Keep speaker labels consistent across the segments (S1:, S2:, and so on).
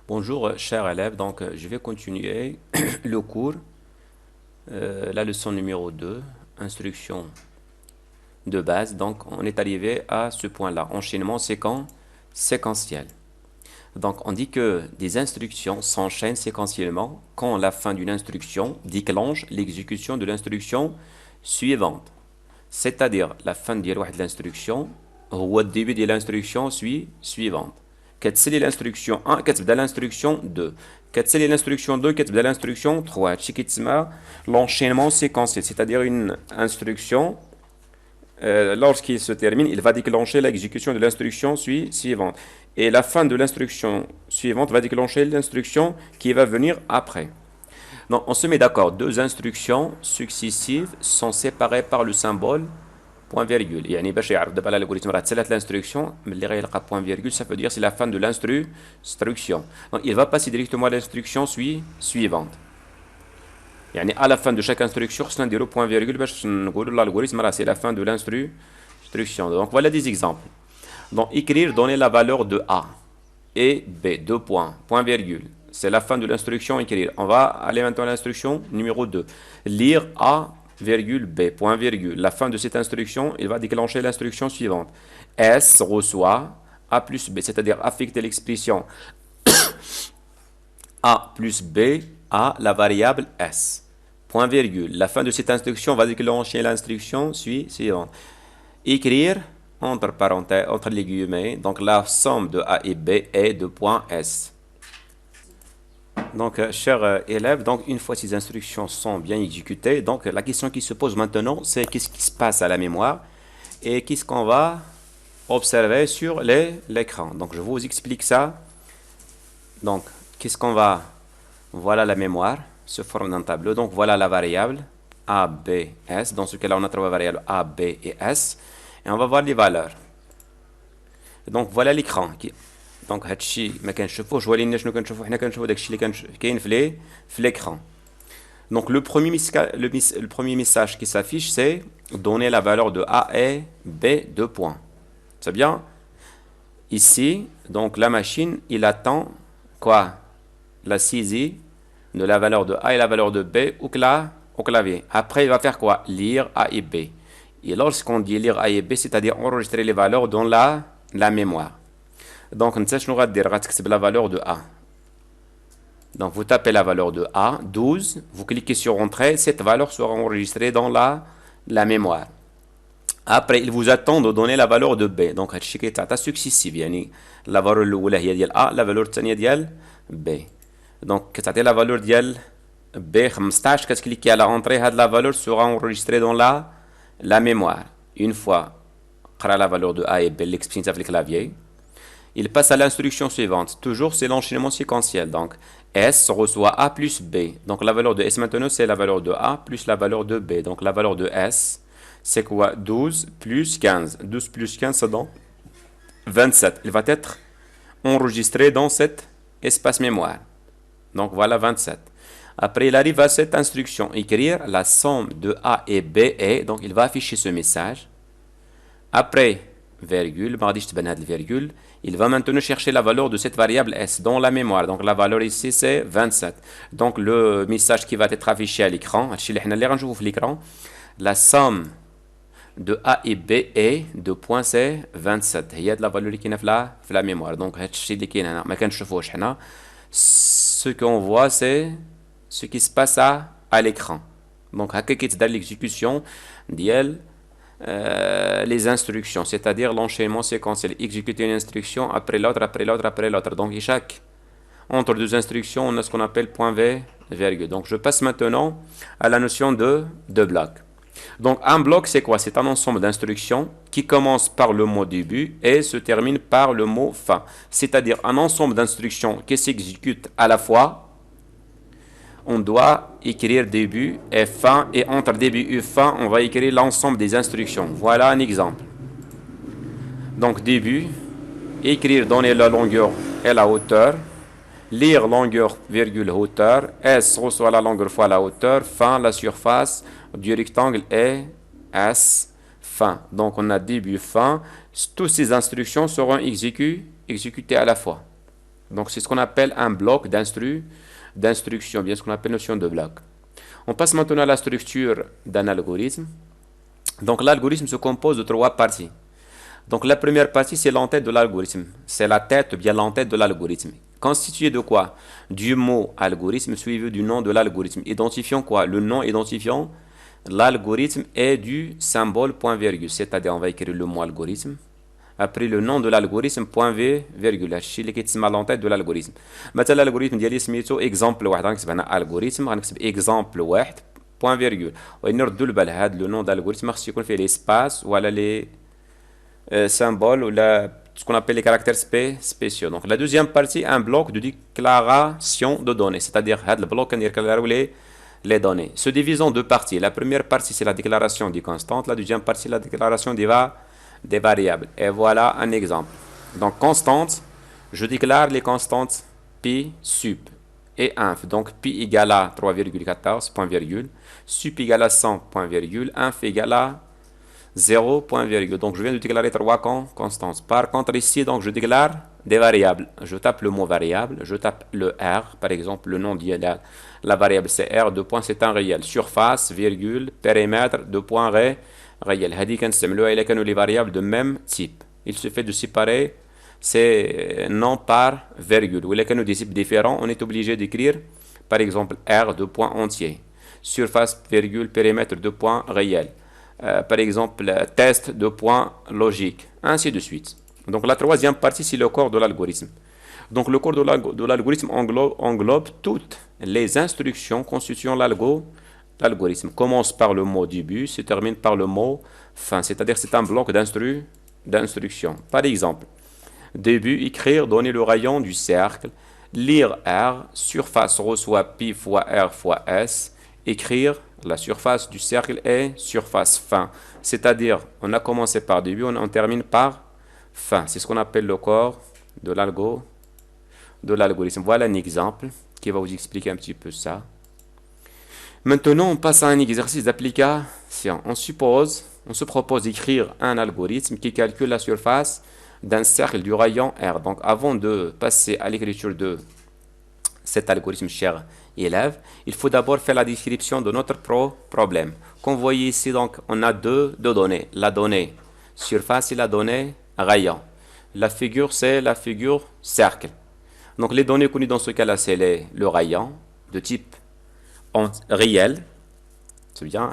S1: Bonjour, chers élèves. Donc, je vais continuer le cours, la leçon numéro 2, instruction de base. Donc, on est arrivé à ce point-là, enchaînement séquentiel. Donc, on dit que des instructions s'enchaînent séquentiellement quand la fin d'une instruction déclenche l'exécution de l'instruction suivante. C'est-à-dire, la fin de l'instruction, ou le début de l'instruction suivante. كتسالي l'instruction 1 كتبدا l'instruction 2 كتسالي l'instruction 2 كتبدا l'instruction 3 هادشي كيتسمى l'enchaînement séquentiel, c'est-à-dire une instruction lorsqu'il se termine, il va déclencher l'exécution de l'instruction suivante et la fin de l'instruction suivante va déclencher l'instruction qui va venir après. Donc on se met d'accord, deux instructions successives sont séparées par le symbole point virgule. يعني باش يعرف دابا l'algorithme راه تسالات l'instruction ملي غيلقى point virgule, ça veut dire c'est la fin de l'instruction. Donc il va passer directement à l'instruction suivante. يعني à la fin de chaque instruction خصنا نديرو point virgule باش نقولوا l'algorithme راه c'est la fin de l'instruction. Donc voilà des exemples. Donc écrire, donner la valeur de A et B, deux points, point virgule. C'est la fin de l'instruction écrire. On va aller maintenant à l'instruction numéro 2. Lire A virgule B, point virgule. La fin de cette instruction, il va déclencher l'instruction suivante. S reçoit A plus B, c'est-à-dire affecter l'expression A plus B à la variable S. Point virgule. La fin de cette instruction va déclencher l'instruction suivante. Écrire, entre parenthèses, entre les guillemets, donc la somme de A et B est de point S. Donc, chers élèves, donc une fois ces instructions sont bien exécutées, donc la question qui se pose maintenant, c'est qu'est-ce qui se passe à la mémoire et qu'est-ce qu'on va observer sur l'écran. Donc, je vous explique ça. Donc, qu'est-ce qu'on va... Voilà la mémoire, se forme d'un tableau. Donc, voilà la variable A, B, S. Dans ce cas-là, on a trois variables A, B et S. Et on va voir les valeurs. Donc, voilà l'écran. Donc هادشي ما كنشوفوش ولكن شنو كنشوفو حنا كنشوفو داكشي اللي كاين في l'écran. Donc le premier message qui s'affiche, c'est donner la valeur de A et B, deux points. C'est bien. Ici, donc la machine, il attend quoi? La saisie de la valeur de A et la valeur de B au clavier. Après, il va faire quoi? Lire A et B. Et lorsqu'on dit lire A et B, c'est-à-dire enregistrer les valeurs dans la mémoire. Donc, on sait la valeur de A. Donc, vous tapez la valeur de A, 12, vous cliquez sur Entrée, cette valeur sera enregistrée dans la mémoire. Après, il vous attend de donner la valeur de B. Donc, c'est successif. La valeur de A, la valeur de B. Donc, la valeur de B, 15, quand vous cliquez à l'entrée, la valeur sera enregistrée dans la mémoire. Une fois, la valeur de A et B, l'exprimer avec le clavier. Il passe à l'instruction suivante. Toujours, c'est l'enchaînement séquentiel. Donc, S reçoit A plus B. Donc, la valeur de S maintenant, c'est la valeur de A plus la valeur de B. Donc, la valeur de S, c'est quoi? 12 plus 15. 12 plus 15, c'est donc 27. Il va être enregistré dans cet espace mémoire. Donc, voilà 27. Après, il arrive à cette instruction. Écrire la somme de A et B est. Donc, il va afficher ce message. Après, virgule, il va maintenant chercher la valeur de cette variable S dans la mémoire. Donc la valeur ici c'est 27. Donc le message qui va être affiché à l'écran, la somme de A et B est de point c'est 27. Il y a de la valeur qui est dans la mémoire. Donc ce qu'on voit c'est ce qui se passe à l'écran. Donc l'exécution d'elle. Les instructions, c'est-à-dire l'enchaînement séquentiel, exécuter une instruction après l'autre, après l'autre, après l'autre. Donc, entre deux instructions, on a ce qu'on appelle point virgule. Donc, je passe maintenant à la notion de bloc. Donc, un bloc, c'est quoi? C'est un ensemble d'instructions qui commence par le mot début et se termine par le mot fin. C'est-à-dire un ensemble d'instructions qui s'exécutent à la fois. On doit écrire début et fin, et entre début et fin, on va écrire l'ensemble des instructions. Voilà un exemple. Donc début, écrire, donner la longueur et la hauteur, lire longueur, virgule, hauteur, S reçoit la longueur fois la hauteur, fin, la surface du rectangle est S, fin. Donc on a début, fin, toutes ces instructions seront exécutées à la fois. Donc c'est ce qu'on appelle un bloc d'instruction, bien ce qu'on appelle notion de bloc. On passe maintenant à la structure d'un algorithme. Donc l'algorithme se compose de 3 parties. Donc la première partie, c'est l'entête de l'algorithme. C'est la tête ou bien l'entête de l'algorithme. Constitué de quoi? Du mot algorithme suivi du nom de l'algorithme. Identifiant quoi? Le nom identifiant l'algorithme et du symbole point virgule. C'est-à-dire on va écrire le mot algorithme. Après le nom de l'algorithme point virgule. الشيء اللي كيتسمى l'entête de l'algorithme. مثلا l'algorithme ديالي سميتو exemple واحد. غنكتب هنا algorithme غنكتب exemple واحد point virgule. ونردوا البال هذا لو نون d'algorithme خصو يكون فيه لي سباس ولا لي symboles ou ce qu'on appelle les caractères spéciaux. Donc la deuxième partie, un bloc de déclaration de données, c'est-à-dire le bloc les données. Se divise en 2 parties. La première partie, c'est la déclaration des constantes. La deuxième partie, la déclaration des variables. Et voilà un exemple. Donc constante, je déclare les constantes pi, sup et inf. Donc pi égale à 3,14, point virgule, sup égale à 100, point virgule, inf égale à 0, point virgule. Donc je viens de déclarer 3 constantes. Par contre ici, donc je déclare des variables. Je tape le mot variable, je tape le R, par exemple le nom de la variable c'est R, 2 points, c'est un réel. Surface, virgule, périmètre, 2 points réel. هذه كنستعملوها إلا كانوا les variables de même type. Il suffit de séparer ces noms par virgule. Ou إلا كانوا des types différents, on est obligé d'écrire par exemple R, 2 points entier. Surface, virgule, périmètre, 2 points réel. Par exemple, test de points logique, ainsi de suite. Donc la troisième partie, c'est le corps de l'algorithme. Donc le corps de l'algorithme englobe toutes les instructions constituant l'algorithme. Commence par le mot début, se termine par le mot fin, c'est-à-dire c'est un bloc d'instructions. Par exemple, début, écrire, donner le rayon du cercle, lire R, surface reçoit pi fois R fois S, écrire la surface du cercle est surface fin. C'est-à-dire, on a commencé par début, on termine par fin. C'est ce qu'on appelle le corps de l'algorithme. Voilà un exemple qui va vous expliquer un petit peu ça. Maintenant, on passe à un exercice d'application. On se propose d'écrire un algorithme qui calcule la surface d'un cercle du rayon R. Donc, avant de passer à l'écriture de cet algorithme, cher élève, il faut d'abord faire la description de notre problème. Comme vous voyez ici, donc, on a deux données. La donnée surface et la donnée rayon. La figure, c'est la figure cercle. Donc, les données connues dans ce cas-là, c'est le rayon de type réel. C'est bien,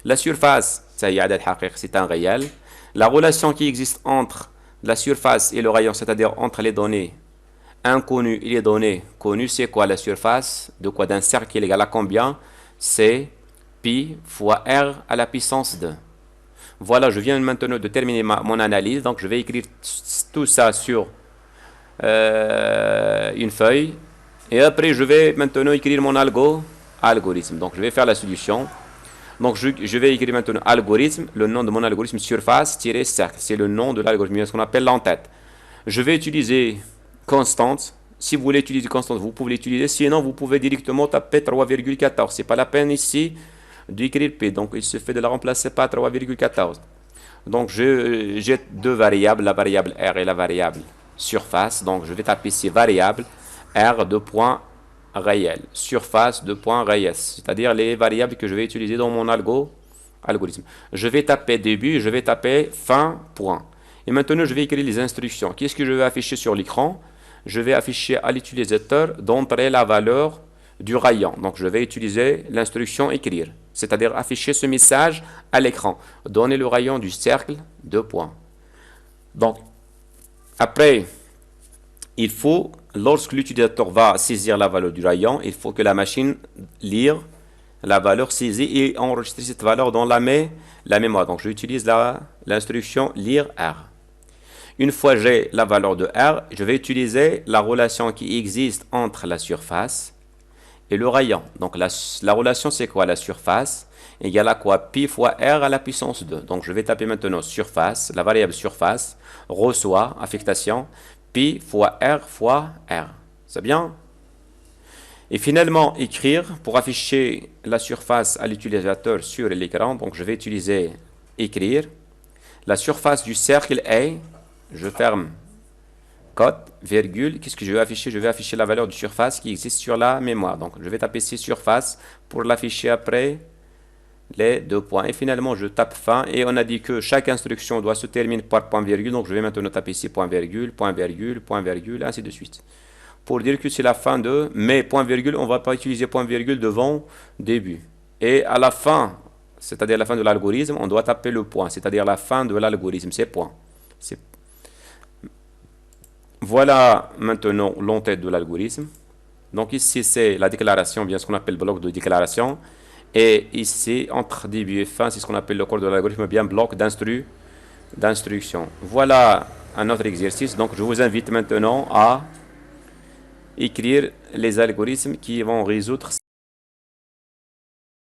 S1: la surface, c'est un réel. La relation qui existe entre la surface et le rayon, c'est-à-dire entre les données inconnues et les données connues, c'est quoi la surface de quoi d'un cercle qui est égal à combien? C'est pi fois r à la puissance 2. Voilà, je viens maintenant de terminer mon analyse, donc je vais écrire tout ça sur une feuille et après je vais maintenant écrire mon algorithme. Donc je vais faire la solution. Donc je vais écrire maintenant algorithme, le nom de mon algorithme surface-cercle, c'est le nom de l'algorithme, ce qu'on appelle l'entête. Je vais utiliser constante. Si vous voulez utiliser constante, vous pouvez l'utiliser, sinon vous pouvez directement taper 3,14. C'est pas la peine ici d'écrire P, donc il suffit de la remplacer par 3,14. Donc j'ai deux variables, la variable R et la variable surface. Donc je vais taper ici variable R de point réel, surface de point réel, c'est-à-dire les variables que je vais utiliser dans mon algorithme. Je vais taper début, je vais taper fin point. Et maintenant je vais écrire les instructions. Qu'est-ce que je vais afficher sur l'écran? Je vais afficher à l'utilisateur d'entrer la valeur du rayon. Donc je vais utiliser l'instruction écrire, c'est-à-dire afficher ce message à l'écran. Donner le rayon du cercle, 2 points. Donc après, il faut, lorsque l'utilisateur va saisir la valeur du rayon, il faut que la machine lire la valeur saisie et enregistrer cette valeur dans la mémoire. Donc j'utilise l'instruction lire R. Une fois j'ai la valeur de R, je vais utiliser la relation qui existe entre la surface et le rayon. Donc la relation c'est quoi? La surface égale à quoi? Pi fois R à la puissance 2. Donc je vais taper maintenant surface, la variable surface, reçoit, affectation, pi fois R. C'est bien? Et finalement, écrire pour afficher la surface à l'utilisateur sur l'écran. Donc, je vais utiliser écrire. La surface du cercle est, je ferme code, virgule, qu'est-ce que je vais afficher? Je vais afficher la valeur de surface qui existe sur la mémoire. Donc, je vais taper C surface pour l'afficher après les deux points. Et finalement, je tape fin. Et on a dit que chaque instruction doit se terminer par point virgule. Donc, je vais maintenant taper ici point virgule, point virgule, point virgule, ainsi de suite. Pour dire que c'est la fin de... Mais point virgule, on ne va pas utiliser point virgule devant début. Et à la fin, c'est-à-dire la fin de l'algorithme, on doit taper le point. C'est-à-dire la fin de l'algorithme, c'est point. Voilà maintenant l'entête de l'algorithme. Donc ici, c'est la déclaration, bien ce qu'on appelle bloc de déclaration. Et ici, entre début et fin, c'est ce qu'on appelle le corps de l'algorithme, bien bloc d'instruction. Voilà un autre exercice. Donc je vous invite maintenant à écrire les algorithmes qui vont résoudre